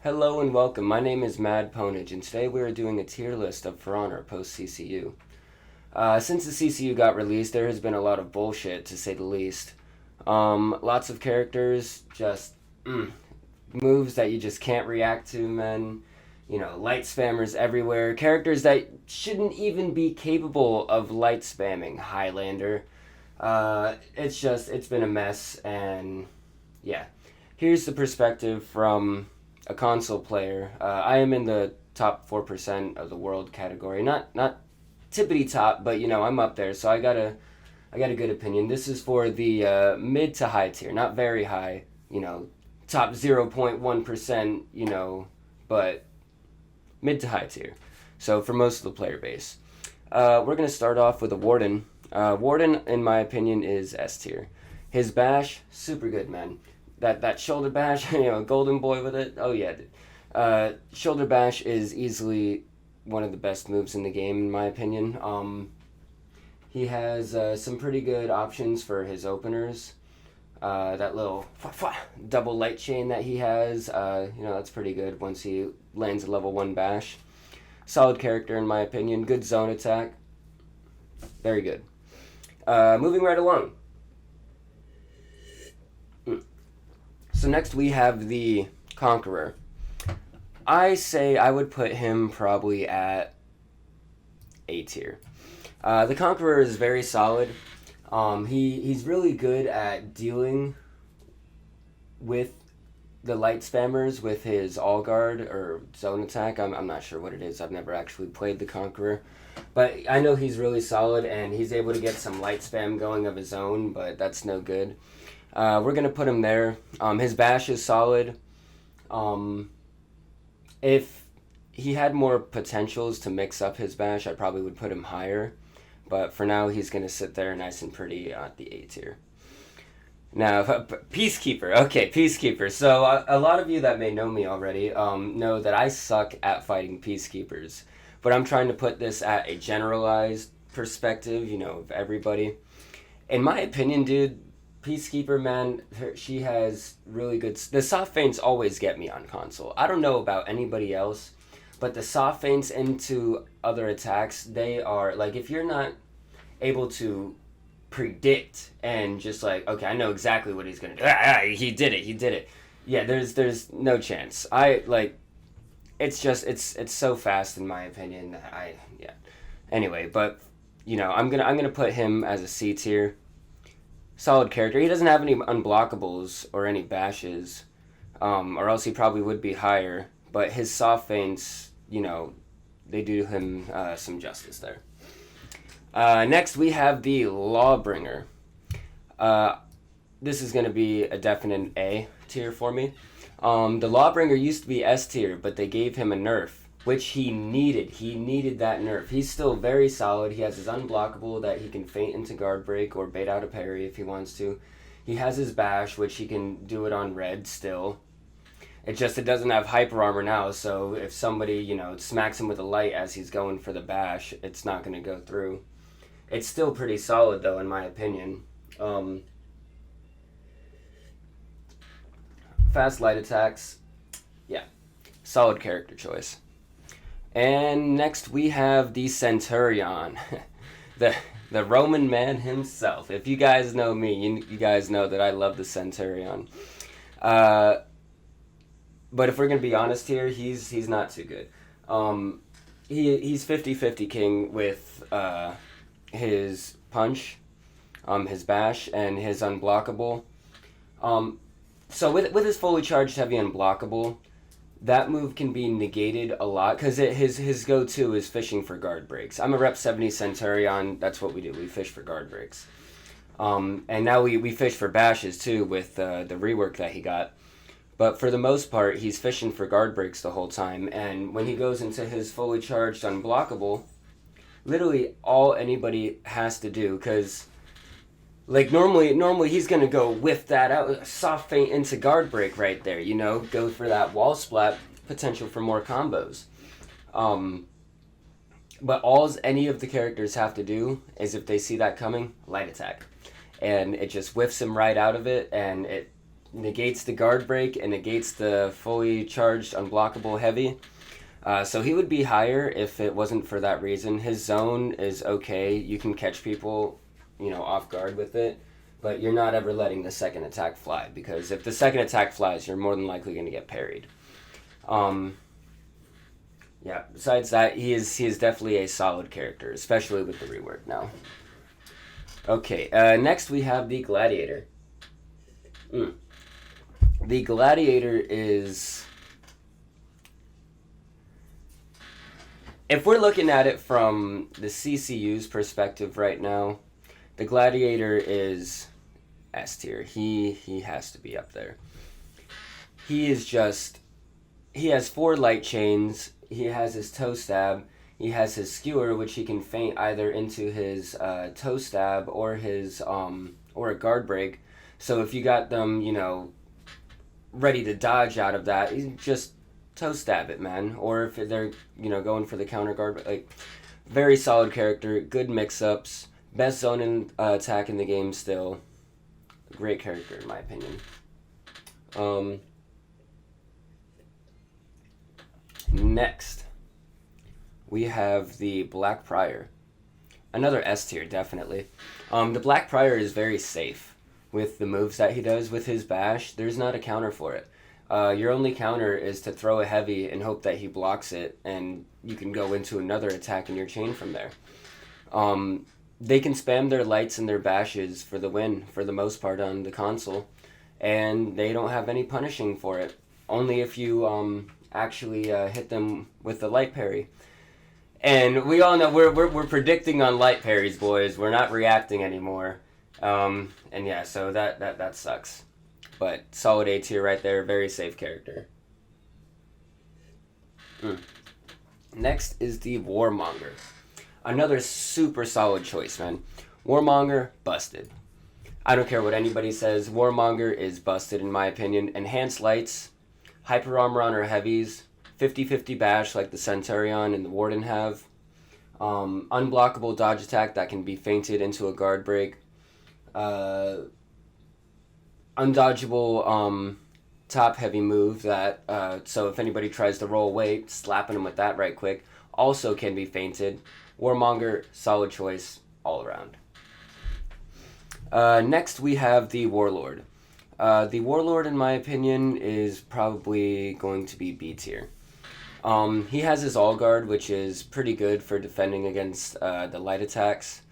Hello and welcome. My name is Madpwnage, and today we are doing a tier list of For Honor post CCU. Since the CCU got released, there has been a lot of bullshit, to say the least. Lots of characters, just moves that you just can't react to, man. You know, light spammers everywhere. Characters that shouldn't even be capable of light spamming. Highlander. It's been a mess, and yeah. Here's the perspective from a console player. I am in the top 4% of the world category. Not tippity top, but you know I'm up there, so I got a good opinion. This is for the mid to high tier, not very high. You know, top 0.1%. You know, but mid to high tier. So for most of the player base, we're gonna start off with a Warden. Warden, in my opinion, is S tier. His bash, super good, man. That shoulder bash, you know, golden boy with it. Oh yeah, dude. Shoulder bash is easily one of the best moves in the game, in my opinion. He has some pretty good options for his openers. That little double light chain that he has, you know, that's pretty good once he lands a level 1 bash. Solid character, in my opinion. Good zone attack. Very good. Moving right along. So next we have the Conqueror. I say I would put him probably at A tier. The Conqueror is very solid. He's really good at dealing with the light spammers with his all guard or zone attack. I'm not sure what it is. I've never actually played the Conqueror. But I know he's really solid and he's able to get some light spam going of his own, but that's no good. We're going to put him there. His bash is solid. If he had more potentials to mix up his bash, I probably would put him higher. But for now, he's going to sit there nice and pretty at the A tier. Now, Peacekeeper. Okay, Peacekeeper. So a lot of you that may know me already know that I suck at fighting Peacekeepers. But I'm trying to put this at a generalized perspective, you know, of everybody. In my opinion, dude, Peacekeeper, man, she has really good... The soft feints always get me on console. I don't know about anybody else, but the soft feints into other attacks, they are... Like, if you're not able to predict and just like, okay, I know exactly what he's going to do. He did it. Yeah, there's no chance. It's so fast, in my opinion. Anyway, but, you know, I'm gonna put him as a C tier. Solid character. He doesn't have any unblockables or any bashes, or else he probably would be higher. But his soft feints, you know, they do him some justice there. Next, we have the Lawbringer. This is going to be a definite A tier for me. The Lawbringer used to be S tier, but they gave him a nerf, which he needed. He needed that nerf. He's still very solid. He has his unblockable that he can feint into guard break or bait out a parry if he wants to. He has his bash, which he can do it on red still. It doesn't have hyper armor now, so if somebody, you know, smacks him with a light as he's going for the bash, it's not going to go through. It's still pretty solid, though, in my opinion. Fast light attacks. Yeah. Solid character choice. And next we have the Centurion, the Roman man himself. If you guys know me, you guys know that I love the Centurion. But if we're gonna be honest here, he's not too good. He's 50-50 king with his punch, his bash, and his unblockable. So with his fully charged heavy unblockable, that move can be negated a lot because his go-to is fishing for guard breaks. I'm a Rep 70 Centurion. That's what we do. We fish for guard breaks. And now we fish for bashes too with the rework that he got. But for the most part, he's fishing for guard breaks the whole time. And when he goes into his fully charged unblockable, literally all anybody has to do, because like normally he's gonna go whiff that out, soft feint into guard break right there, you know, go for that wall splat, potential for more combos. But all any of the characters have to do is, if they see that coming, light attack, and it just whiffs him right out of it, and it negates the guard break and negates the fully charged unblockable heavy. So he would be higher if it wasn't for that reason. His zone is okay. You can catch people, off guard with it, but you're not ever letting the second attack fly, because if the second attack flies, you're more than likely going to get parried. Besides that, he is definitely a solid character, especially with the rework now. Okay, next we have the Gladiator. The Gladiator is... If we're looking at it from the CCU's perspective right now, the Gladiator is S tier. He has to be up there. He has 4 light chains. He has his toe stab. He has his skewer, which he can feint either into his toe stab or his or a guard break. So if you got them, ready to dodge out of that, you just toe stab it, man. Or if they're going for the counter guard, like, very solid character, good mix-ups, best zone attack in the game still. Great character in my opinion. Next, we have the Black Pryor. Another S tier, definitely. The Black Pryor is very safe with the moves that he does with his bash. There's not a counter for it. Your only counter is to throw a heavy and hope that he blocks it, and you can go into another attack in your chain from there. They can spam their lights and their bashes for the win, for the most part, on the console, and they don't have any punishing for it. Only if you actually hit them with the light parry. And we all know we're predicting on light parries, boys. We're not reacting anymore. So that sucks. But solid A tier right there, very safe character. Next is the Warmonger. Another super solid choice, man. Warmonger, busted. I don't care what anybody says, Warmonger is busted in my opinion. Enhanced lights, hyper armor on her heavies, 50-50 bash like the Centurion and the Warden have. Unblockable dodge attack that can be feinted into a guard break. Undodgeable top heavy move that, so if anybody tries to roll away, slapping them with that right quick, also can be feinted. Warmonger, solid choice all around. Next we have the Warlord. The Warlord, in my opinion, is probably going to be B tier. He has his All Guard, which is pretty good for defending against the light attacks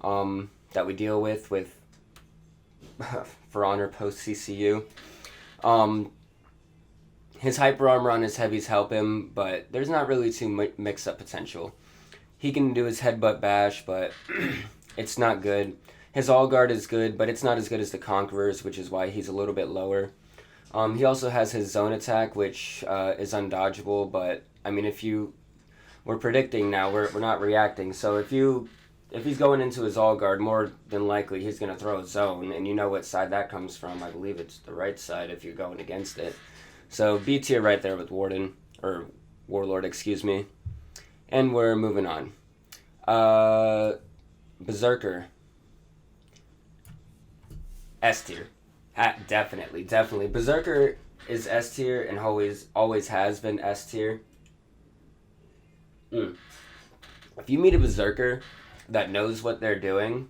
that we deal with For Honor post CCU. His hyper armor on his heavies help him, but there's not really too mix up potential. He can do his headbutt bash, but it's not good. His All Guard is good, but it's not as good as the Conqueror's, which is why he's a little bit lower. He also has his zone attack, which is undodgeable, but I mean, we're predicting now, we're not reacting. So if he's going into his All Guard, more than likely he's going to throw a zone, and you know what side that comes from. I believe it's the right side if you're going against it. So B tier right there with Warden, or Warlord, excuse me. And we're moving on. Berserker. S tier. Definitely. Berserker is S tier and always has been S tier. If you meet a Berserker that knows what they're doing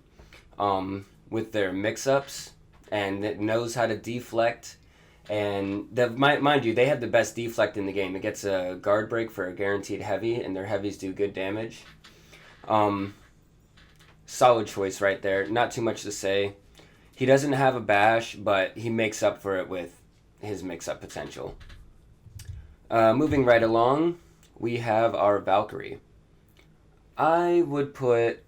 with their mix-ups and that knows how to deflect, and mind you, they have the best deflect in the game. It gets a guard break for a guaranteed heavy, and their heavies do good damage. Solid choice right there. Not too much to say. He doesn't have a bash, but he makes up for it with his mix-up potential. Moving right along, we have our Valkyrie. I would put...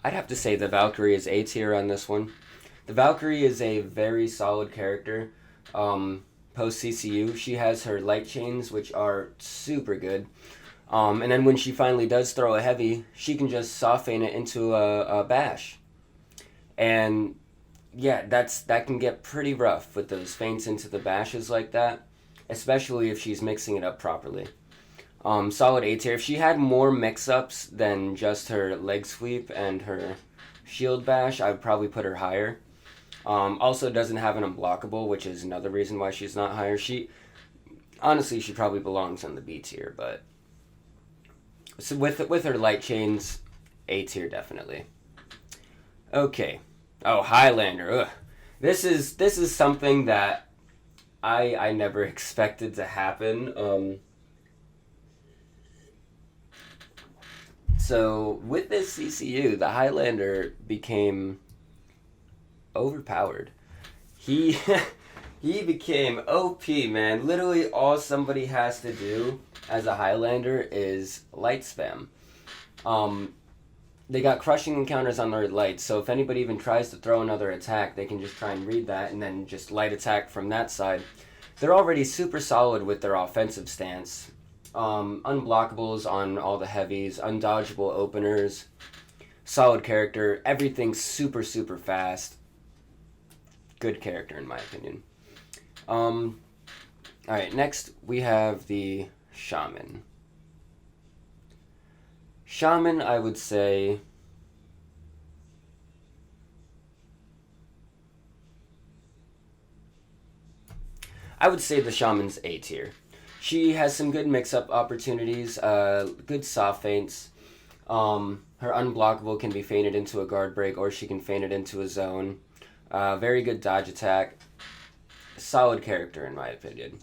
I'd have to say the Valkyrie is A tier on this one. The Valkyrie is a very solid character. Post CCU, she has her light chains, which are super good. And then when she finally does throw a heavy, she can just soft feint it into a bash. And yeah, that can get pretty rough with those feints into the bashes like that, especially if she's mixing it up properly. Solid A tier. If she had more mix-ups than just her leg sweep and her shield bash, I would probably put her higher. Also doesn't have an unblockable, which is another reason why she's not higher. Honestly, she probably belongs on the B tier, but so with her light chains, A tier definitely. Okay. Oh, Highlander. Ugh. This is something that I never expected to happen. So with this CCU, the Highlander became overpowered. He he became OP, man. Literally all somebody has to do as a Highlander is light spam. They got crushing encounters on their lights, so if anybody even tries to throw another attack, they can just try and read that and then just light attack from that side. They're already super solid with their offensive stance. Unblockables on all the heavies, undodgeable openers, solid character, everything's super, super fast. Good character in my opinion. Alright, next we have the Shaman. Shaman, I would say, the Shaman's A tier. She has some good mix-up opportunities, good soft feints. Her unblockable can be feinted into a guard break, or she can feint it into a zone. Very good dodge attack. Solid character, in my opinion.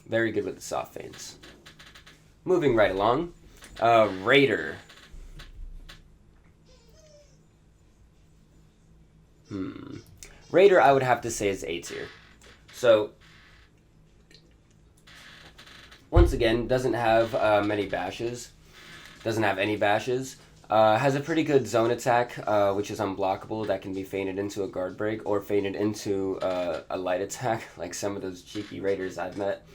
Very good with the soft feints. Moving right along. Raider. Raider, I would have to say, is A tier. So, once again, doesn't have many bashes. Doesn't have any bashes. Has a pretty good zone attack, which is unblockable. That can be feinted into a guard break or feinted into a light attack, like some of those cheeky raiders I've met.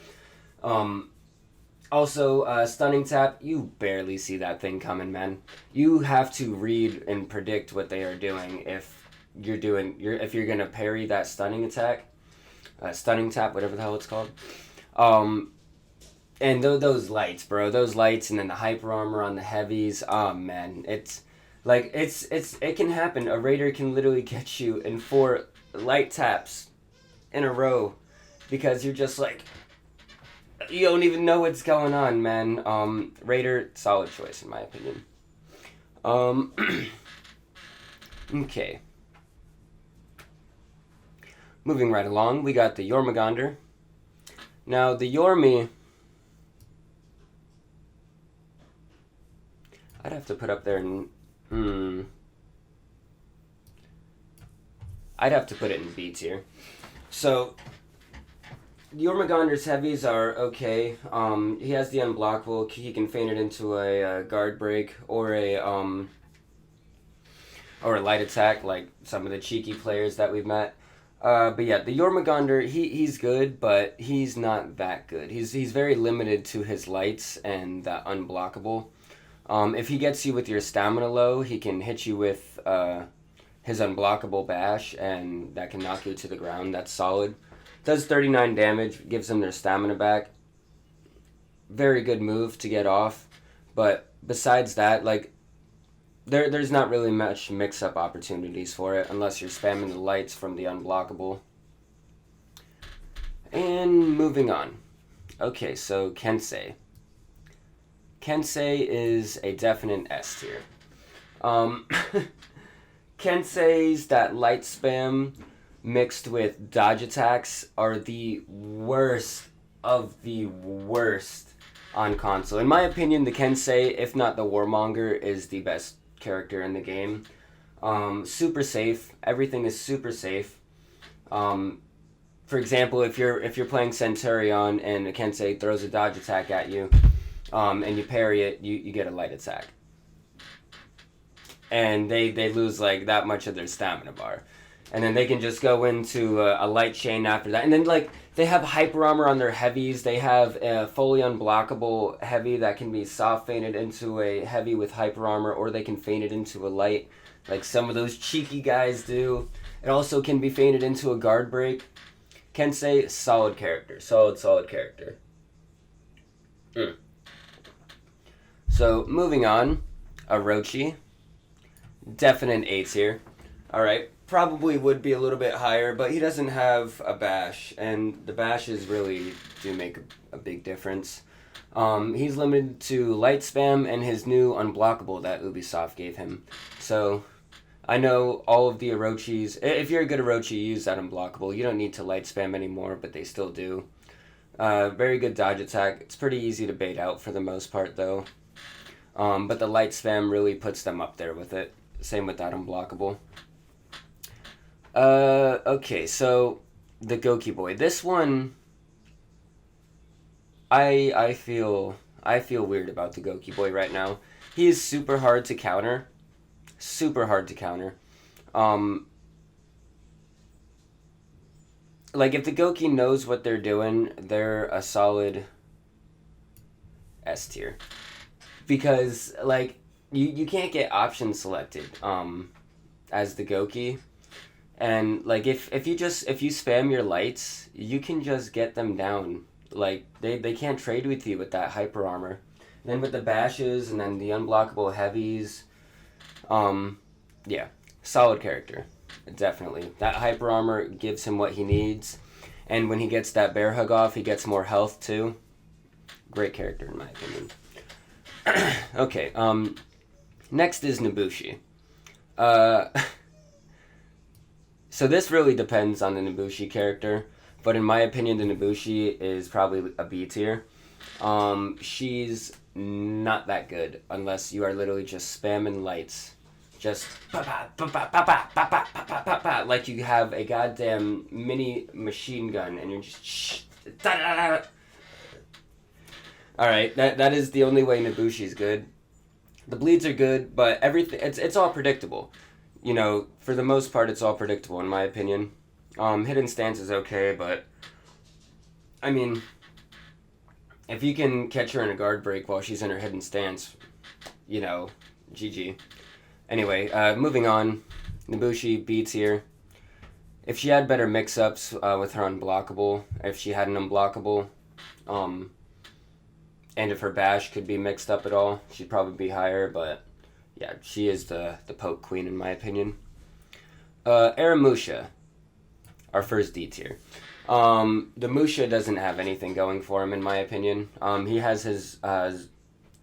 Also, stunning tap, you barely see that thing coming, man. You have to read and predict what they are doing if you're gonna parry that stunning attack, stunning tap, whatever the hell it's called. And those lights, bro, those lights, and then the hyper armor on the heavies. Oh man, it can happen. A raider can literally get you in 4 light taps in a row because you're just like, you don't even know what's going on, man. Raider, solid choice in my opinion. Okay. Moving right along, we got the Yormagonder. Now, the Yormi, I'd have to put up there in, I'd have to put it in B tier. So, Yormagonder's heavies are okay. He has the unblockable. He can feint it into a guard break or a light attack, like some of the cheeky players that we've met. But yeah, the Yormagonder, he's good, but he's not that good. He's very limited to his lights and that unblockable. If he gets you with your stamina low, he can hit you with his unblockable bash, and that can knock you to the ground. That's solid. Does 39 damage, gives them their stamina back. Very good move to get off. But besides that, like, there's not really much mix-up opportunities for it unless you're spamming the lights from the unblockable. And moving on. Okay, so Kensei. Kensei is a definite S tier. Kensei's that light spam mixed with dodge attacks are the worst of the worst on console. In my opinion, the Kensei, if not the Warmonger, is the best character in the game. Super safe. Everything is super safe. For example, if you're playing Centurion and a Kensei throws a dodge attack at you, and you parry it, you get a light attack. And they lose like that much of their stamina bar. And then they can just go into a light chain after that. And then, like, they have hyper armor on their heavies. They have a fully unblockable heavy that can be soft feinted into a heavy with hyper armor, or they can feint it into a light, like some of those cheeky guys do. It also can be feinted into a guard break. Kensei, solid character. Solid character. So, moving on. Arochi. definite A tier. Alright, probably would be a little bit higher, but he doesn't have a bash, and the bashes really do make a big difference. He's limited to light spam and his new unblockable that Ubisoft gave him. So, I know all of the Arochis, if you're a good Arochi, you use that unblockable. You don't need to light spam anymore, but they still do. Very good dodge attack. It's pretty easy to bait out for the most part, though. But the light spam really puts them up there with it. Same with that unblockable. Okay, so the Goki Boy. This one, I feel weird about the Goki Boy right now. He is super hard to counter. Super hard to counter. Like, if the Goki knows what they're doing, they're a solid S tier. Because, like, you can't get option selected as the Goki. And, like, if you spam your lights, you can just get them down. Like, they can't trade with you with that hyper armor. And then with the bashes and then the unblockable heavies, yeah, solid character. Definitely. That hyper armor gives him what he needs. And when he gets that bear hug off, he gets more health too. Great character in my opinion. Okay, next is Nabushi. So this really depends on the Nabushi character, but in my opinion, the Nabushi is probably a B tier. She's not that good unless you are literally just spamming lights. Just like you have a goddamn mini machine gun and you're just Alright, that is the only way Nabushi's good. The bleeds are good, but everything it's all predictable. You know, for the most part it's all predictable in my opinion. Hidden stance is okay, but I mean, if you can catch her in a guard break while she's in her hidden stance, you know, GG. Anyway, moving on. Nabushi, B tier. If she had better mix-ups with her unblockable, if she had an unblockable, and if her bash could be mixed up at all, she'd probably be higher, but yeah, she is the poke queen in my opinion. Erimusha, our first D tier. The Musha doesn't have anything going for him in my opinion. He has his, I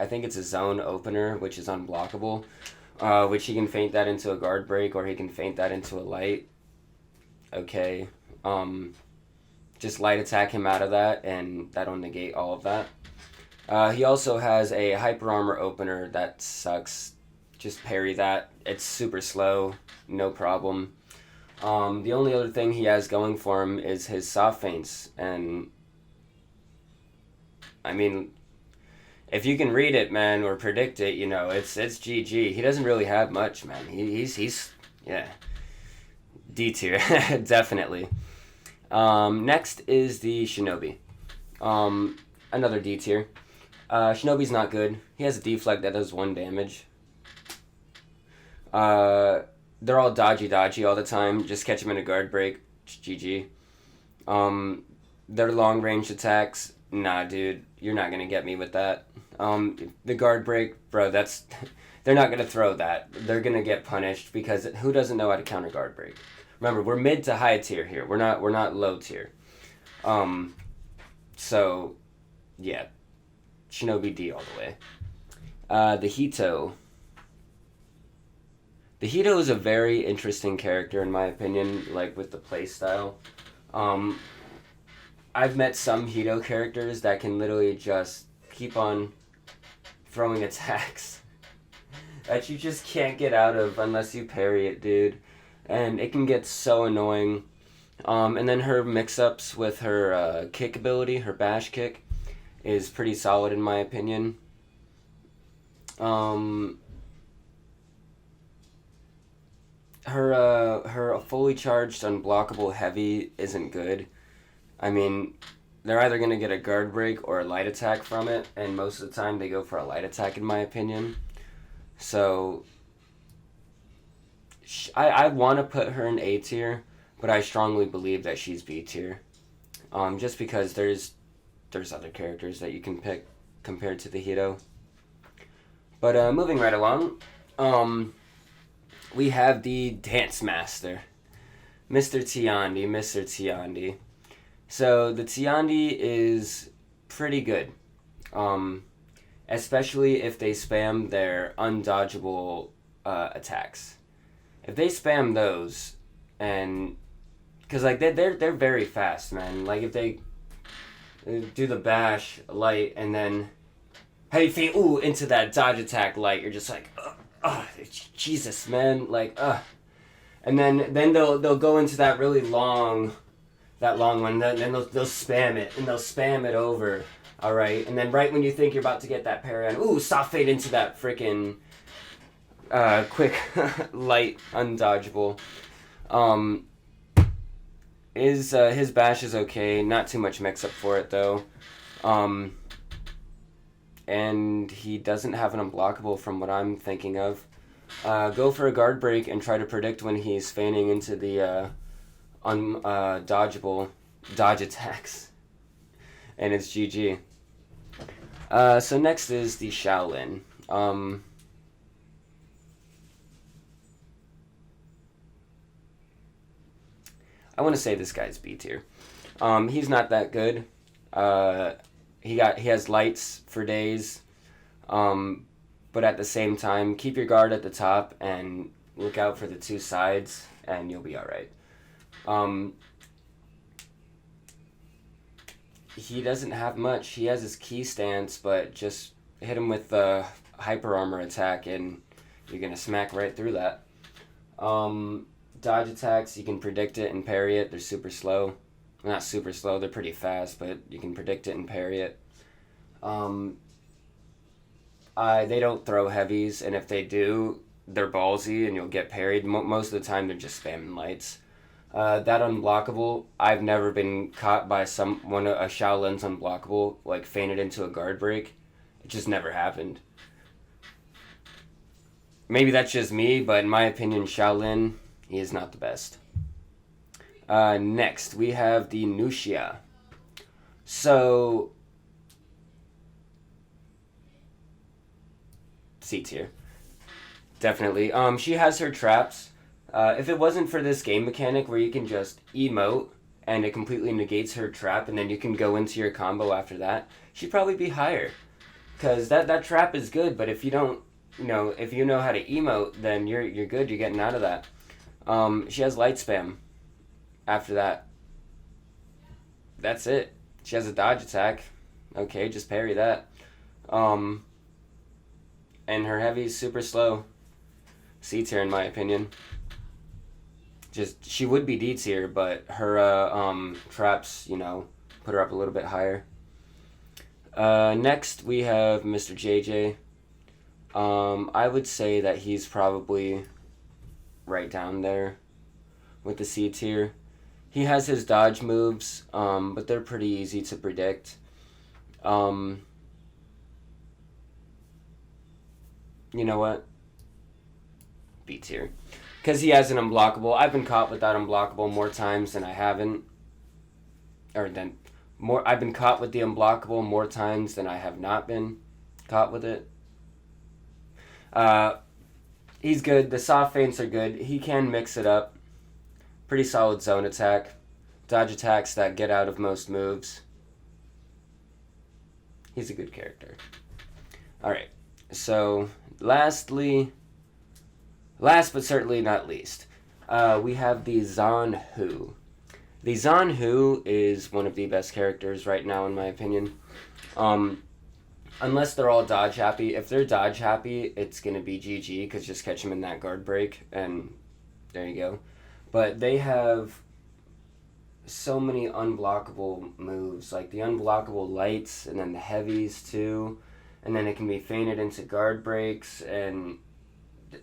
think it's a zone opener, which is unblockable. Which he can feint that into a guard break, or he can feint that into a light. Okay. Just light attack him out of that, and that'll negate all of that. He also has a hyper armor opener that sucks. Just parry that. It's super slow. No problem. The only other thing he has going for him is his soft feints, and I mean, if you can read it, man, or predict it, you know, it's GG. He doesn't really have much, man. He's yeah, D tier, definitely. Next is the Shinobi. Another D tier. Shinobi's not good. He has a deflect that does 1 damage. They're all dodgy all the time. Just catch him in a guard break. GG. Their long range attacks. Nah, dude, you're not gonna get me with that. The guard break, bro, that's they're not gonna throw that. They're gonna get punished because who doesn't know how to counter guard break? Remember, we're mid to high tier here. We're not low tier. So yeah, Shinobi D all the way. The Hito. The Hito is a very interesting character in my opinion, like with the playstyle. I've met some Hito characters that can literally just keep on throwing attacks that you just can't get out of unless you parry it, dude. And it can get so annoying. And then her mix-ups with her kick ability, her bash kick, is pretty solid in my opinion. Her fully charged unblockable heavy isn't good. I mean, they're either going to get a guard break or a light attack from it, and most of the time they go for a light attack in my opinion. So, I want to put her in A tier, but I strongly believe that she's B tier. Just because there's other characters that you can pick compared to the Hito. But moving right along, we have the Dance Master, Mr. Tiandi. So the Tiandi is pretty good, especially if they spam their undodgeable attacks. If they spam those, and because like they're very fast, man. Like if they do the bash light and then heavy feet into that dodge attack light, you're just like, Jesus, man, like and then they'll go into that really long one. Then they'll spam it and they'll spam it over. All right, and then right when you think you're about to get that parry on, soft fade into that freaking quick light undodgeable. His bash is okay, not too much mix up for it though. And he doesn't have an unblockable from what I'm thinking of. Go for a guard break and try to predict when he's feigning into the dodgeable dodge attacks. And it's GG. So next is the Shaolin. I want to say this guy's B tier. He's not that good. He has lights for days, but at the same time, keep your guard at the top and look out for the two sides, and you'll be all right. He doesn't have much. He has his key stance, but just hit him with the hyper armor attack, and you're gonna smack right through that. Dodge attacks, you can predict it and parry it. They're super slow. Not super slow, they're pretty fast, but you can predict it and parry it. They don't throw heavies, and if they do, they're ballsy and you'll get parried. Most of the time, they're just spamming lights. That unblockable, I've never been caught by a Shaolin's unblockable, like feinted into a guard break. It just never happened. Maybe that's just me, but in my opinion, Shaolin, he is not the best. Next, we have the Nushia. So, C tier. Definitely. She has her traps. If it wasn't for this game mechanic where you can just emote and it completely negates her trap and then you can go into your combo after that, she'd probably be higher. Because that trap is good, but if you don't, if you know how to emote, then you're good, you're getting out of that. She has light spam after that. That's it. She has a dodge attack. Okay, just parry that. And her heavy's super slow. C tier in my opinion. She would be D tier, but her traps, put her up a little bit higher. Next we have Mr. JJ. I would say that he's probably right down there with the C tier. He has his dodge moves, but they're pretty easy to predict. You know what? B tier. Because he has an unblockable. I've been caught with that unblockable more times than I haven't. I've been caught with the unblockable more times than I have not been caught with it. He's good. The soft feints are good. He can mix it up. Pretty solid zone attack. Dodge attacks that get out of most moves. He's a good character. Alright. So, last but certainly not least, we have the Zanhu. The Zanhu is one of the best characters right now, in my opinion. Unless they're all dodge happy. If they're dodge happy, it's going to be GG, because just catch them in that guard break, and there you go. But they have so many unblockable moves, like the unblockable lights, and then the heavies too, and then it can be feinted into guard breaks, and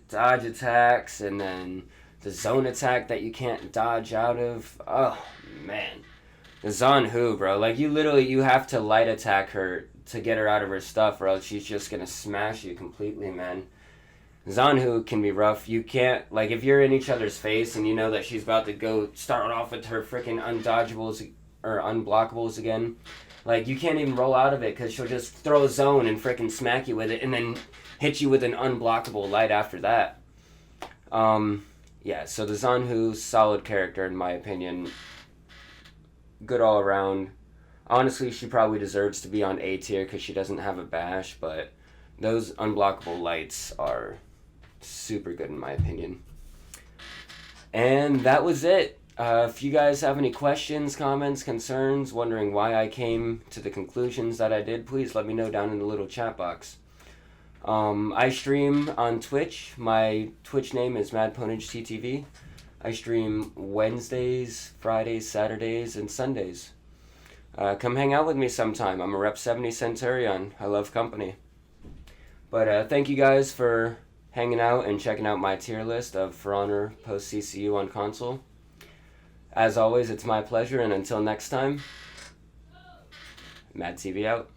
dodge attacks, and then the zone attack that you can't dodge out of. Oh, man. The Zanhu, bro. Like, you have to light attack her to get her out of her stuff, or else she's just gonna smash you completely, man. Zanhu can be rough. You can't, like, if you're in each other's face and you know that she's about to go start off with her freaking undodgeables or unblockables again, like, you can't even roll out of it because she'll just throw a zone and freaking smack you with it and then hit you with an unblockable light after that. Yeah, so the Zanhu, solid character in my opinion. Good all around. Honestly, she probably deserves to be on A tier because she doesn't have a bash, but those unblockable lights are super good in my opinion. And that was it. If you guys have any questions, comments, concerns, wondering why I came to the conclusions that I did, please let me know down in the little chat box. I stream on Twitch. My Twitch name is MadpwnageTTV. I stream Wednesdays, Fridays, Saturdays, and Sundays. Come hang out with me sometime. I'm a Rep 70 Centurion. I love company. But thank you guys for hanging out and checking out my tier list of For Honor post CCU on console. As always, it's my pleasure, and until next time, MadTV out.